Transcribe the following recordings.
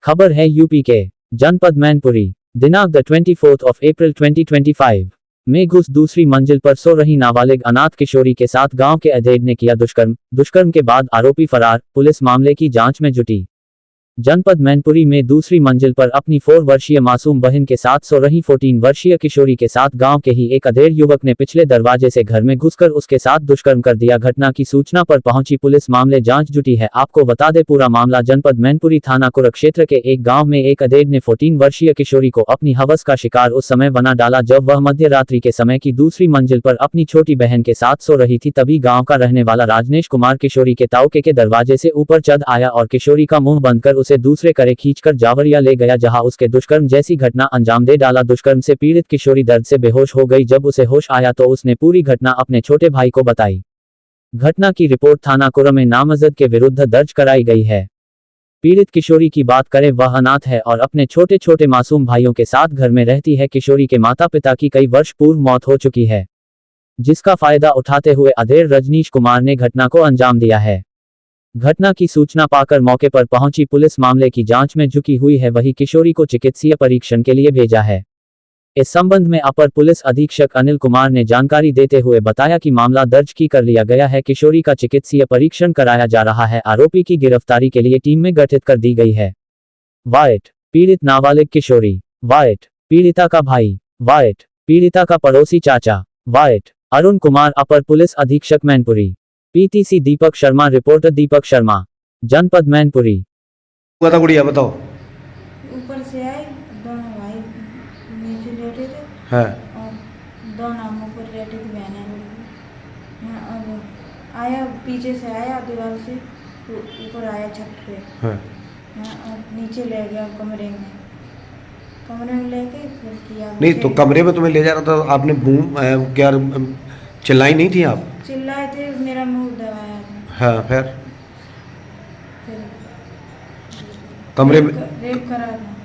खबर है यूपी के जनपद मैनपुरी दिनांक द 24 अप्रैल 2025 में घुस दूसरी मंजिल पर सो रही नाबालिग अनाथ किशोरी के साथ गांव के अधेड़ ने किया दुष्कर्म के बाद आरोपी फरार, पुलिस मामले की जांच में जुटी। जनपद मैनपुरी में दूसरी मंजिल पर अपनी 4 वर्षीय मासूम बहन के साथ सो रही 14 वर्षीय किशोरी के साथ गांव के ही एक अधेड़ युवक ने पिछले दरवाजे से घर में घुसकर उसके साथ दुष्कर्म कर दिया। घटना की सूचना पर पहुंची पुलिस मामले जांच जुटी है। आपको बता दें पूरा मामला जनपद मैनपुरी थाना कुरुक्षेत्र के एक गांव में एक अधेड़ ने 14 वर्षीय किशोरी को अपनी हवस का शिकार उस समय बना डाला जब वह मध्य रात्रि के समय की दूसरी मंजिल पर अपनी छोटी बहन के साथ सो रही थी। तभी गाँव का रहने वाला राजनेश कुमार किशोरी के ताउके के दरवाजे से ऊपर चढ़ आया और किशोरी का मुंह बंद कर उसे दूसरे करे खींचकर जावरिया ले गया जहां उसके दुष्कर्म जैसी घटना अंजाम दे डाला। दुष्कर्म से पीड़ित किशोरी दर्द से बेहोश हो गई। जब उसे होश आया तो उसने पूरी घटना अपने छोटे भाई को बताई। घटना की रिपोर्ट थाना कुरु में नामजद के विरुद्ध दर्ज कराई गई है। पीड़ित किशोरी की बात करें वह अनाथ है और अपने छोटे छोटे मासूम भाइयों के साथ घर में रहती है। किशोरी के माता पिता की कई वर्ष पूर्व मौत हो चुकी है, जिसका फायदा उठाते हुए अधेड़ रजनीश कुमार ने घटना को अंजाम दिया है। घटना की सूचना पाकर मौके पर पहुंची पुलिस मामले की जांच में जुटी हुई है। वही किशोरी को चिकित्सीय परीक्षण के लिए भेजा है। इस संबंध में अपर पुलिस अधीक्षक अनिल कुमार ने जानकारी देते हुए बताया कि मामला दर्ज की कर लिया गया है। किशोरी का चिकित्सीय परीक्षण कराया जा रहा है। आरोपी की गिरफ्तारी के लिए टीम में गठित कर दी गई है। वाइट पीड़ित नाबालिग किशोरी, वाइट पीड़िता का भाई, वाइट पीड़िता का पड़ोसी चाचा, वाइट अरुण कुमार अपर पुलिस अधीक्षक मैनपुरी। पीटीसी दीपक शर्मा रिपोर्टर दीपक शर्मा जनपद मैनपुरी। बता गुड़िया बताओ। ऊपर से आए दोनों भाई नीचे लेटे थे हाँ। और दोनों हम ऊपर लेटे थे बहने और आया पीछे से आया दीवार से ऊपर आया छत पे हाँ। और नीचे ले गया कमरे में लेके फिर किया। नहीं तो कमरे में तुम्हें ले जा रहा था, आपने बूम क्या चिल्लाई नहीं थी आप? चिल्लाए थे, मेरा मुंह दबाया था। हाँ फिर कमरे में रेप करा था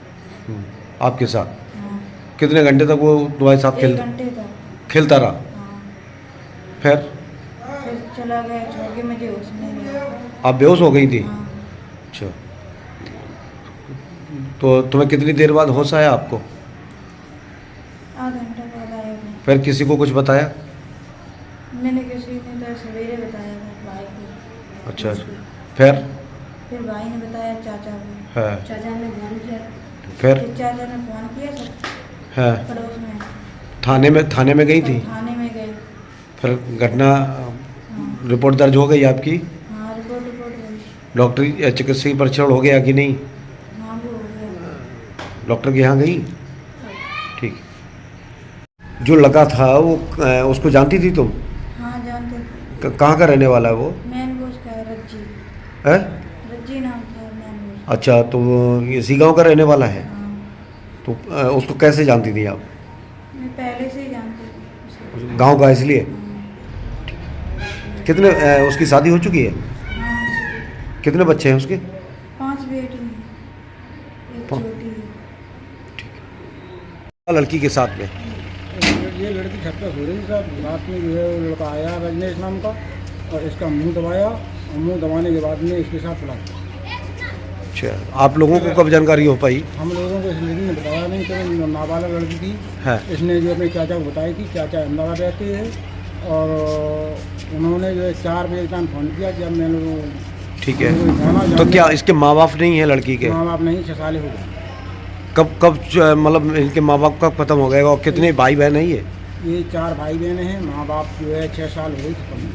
आपके साथ। हाँ। कितने घंटे तक वो तुम्हारे साथ 1 घंटे तक खेलता रहा? हाँ। फिर चला गया छोड़ के, मुझे होश नहीं रहा। आप बेहोश हो गई थी? हाँ। अच्छा, तो तुम्हें कितनी देर बाद होश आया आपको? आधा घंटा बाद आया था। फिर किसी को कुछ बताया? मैंने किसी ने तो सवेरे बताया था भाई को। अच्छा, फिर भाई ने बताया चाचा को। हाँ। चाचा ने फोन किया। फिर चाचा ने फोन किया सब हाँ। पड़ोस में। थाने में गई थी? थाने में गई। फिर घटना हाँ। रिपोर्ट दर्ज हो गई आपकी? हाँ रिपोर्ट गई। डॉक्टरी चिकित्सकीय परीक्षण हो गया कि नहीं? हाँ वो हो गया। डॉक्टर के यहाँ गई? ठीक। जो लगा था वो उसको जानती थी तुम? हाँ जानते थे। कहाँ का रहने वाला है वो? मैन बोझ का है, रज्जी। है? रज्जी नाम था मैन बोझ। अच्छा, तो वो इसी गांव का रहने वाला है? हाँ। तो उसको कैसे जानती थी आप? मैं पहले से ही जानती थी उसे। गांव का इसलिए? हाँ। कितने उसकी शादी हो चुकी है? हाँ, कितने बच्चे हैं उसके? 5 बेटी हैं, एक छोटी है। लड़की के साथ में ये लड़की छत पर सो रही थी साहब। रात में जो है वो लड़का आया रजनीश नाम का और इसका मुंह दबाया और मुंह दबाने के बाद में इसके साथ पड़ा। अच्छा, आप लोगों को कब जानकारी हो पाई? हम लोगों को इस लड़की ने बताया नहीं, तो नाबालग लड़की थी। है। इसने जो अपने चाचा को बताई थी, चाचा अहमदाबाद रहते हैं और उन्होंने जो है 4 बजे का फ़ोन किया कि अब मैंने। ठीक है, तो क्या इसके माँ बाप नहीं है लड़की के? माँ बाप नहीं, 6 साल हो गए। कब मतलब इनके माँ बाप कब खत्म हो गए और कितने भाई बहन है ये 4 भाई बहन हैं। माँ बाप जो है 6 साल हो गई खत्म।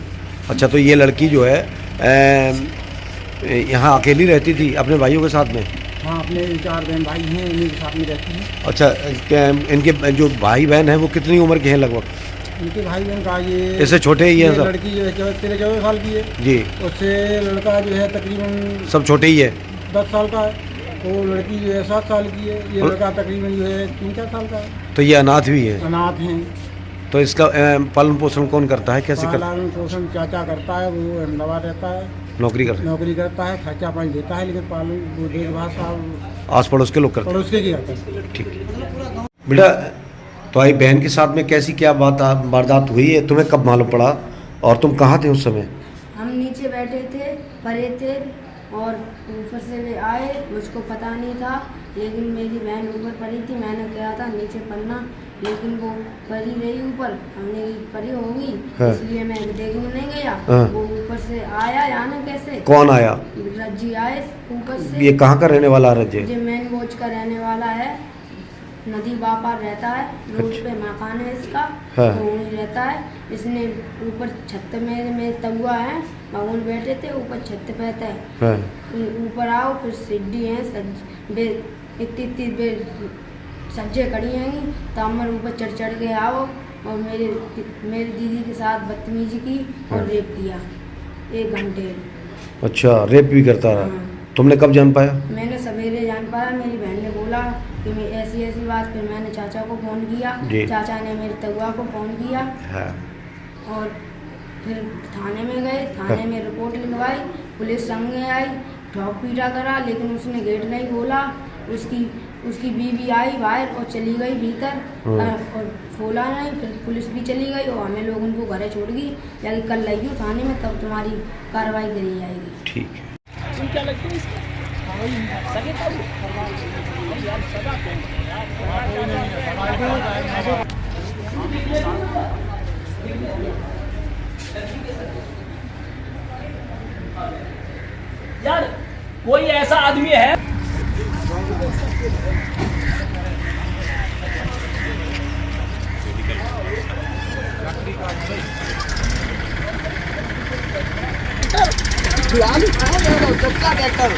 अच्छा, तो ये लड़की जो है यहाँ अकेली रहती थी अपने भाइयों के साथ में? हाँ, अपने 4 बहन भाई हैं, उन्हीं के साथ में रहती हैं। अच्छा, इनके जो भाई बहन हैं वो कितनी उम्र के हैं लगभग? इनके भाई बहन का ये इससे छोटे ही हैं सब? लड़की जो है 13-14 साल की है जी। उससे लड़का जो है तकरीबन सब छोटे ही है? 10 साल का है। वो लड़की जो है 7 साल की है। ये लड़का तकरीबन जो है 3-4 साल का है। तो ये अनाथ भी है? अनाथ हैं। तो इसका पालन पोषण कौन करता है, कैसे करता है? पालन पोषण चाचा करता है, वो अहमदाबाद रहता है, नौकरी करता है, खर्चा पानी देता है, लेकिन पालन वो देखभाल साहब आस पड़ोस के लोग करते हैं? पड़ोस के करता है। ठीक। बेटा, तुम्हारी बहन के साथ में कैसी क्या वारदात हुई है, तुम्हें कब मालूम पड़ा और तुम कहाँ थे उस समय? हम नीचे बैठे थे, परे थे और ऊपर से वे आए, मुझको पता नहीं था, लेकिन मेरी बहन ऊपर पड़ी थी, मैंने कहा था नीचे पड़ना, लेकिन वो पड़ी रही ऊपर, हमने पड़ी होगी, हाँ। इसलिए मैं देखने नहीं गया। हाँ। वो ऊपर से आया, जाने कैसे, कौन आया? रज्जी आए ऊपर से। ये कहाँ का रहने वाला रज्जे? ये मेन बोझ का रहने वाला है, नदी बापार रहता है, रोड अच्छा। पे मकान है इसका, हाँ। तो वहीं रहता है। इसने ऊपर छत में तगुआ है, बाबूल बैठे थे ऊपर छत पे थे। हाँ। ऊपर आओ, फिर सीढ़ी है, इतनी सज्जे खड़ी हैं, तामर ऊपर चढ़ के आओ, और मेरी दीदी के साथ बदतमीजी की और हाँ। रेप किया 1 घंटे। अच्छा, रेप भी करता रहा। हाँ। तुमने कब जान पाया? मैंने सवेरे जान पाया, मेरी बहन ने बोला कि मैं ऐसी बात, फिर मैंने चाचा को फ़ोन किया, जी। चाचा ने मेरे तगुआ को फ़ोन किया, हाँ। और फिर थाने में गए, थाने में रिपोर्ट लिखवाई, पुलिस संग आई, ठोक पीटा करा, लेकिन उसने गेट नहीं खोला। उसकी बीवी आई बाहर और चली गई भीतर, और खोला नहीं, फिर पुलिस भी चली गई और हमें लोगों को घरे छोड़ गई, या कल लाइए थाने में, तब तुम्हारी कार्रवाई करी जाएगी। ठीक है। क्या लगता है इसका? सगे तब यार सगा कौन यार, कोई ऐसा आदमी है ट्रैक्टर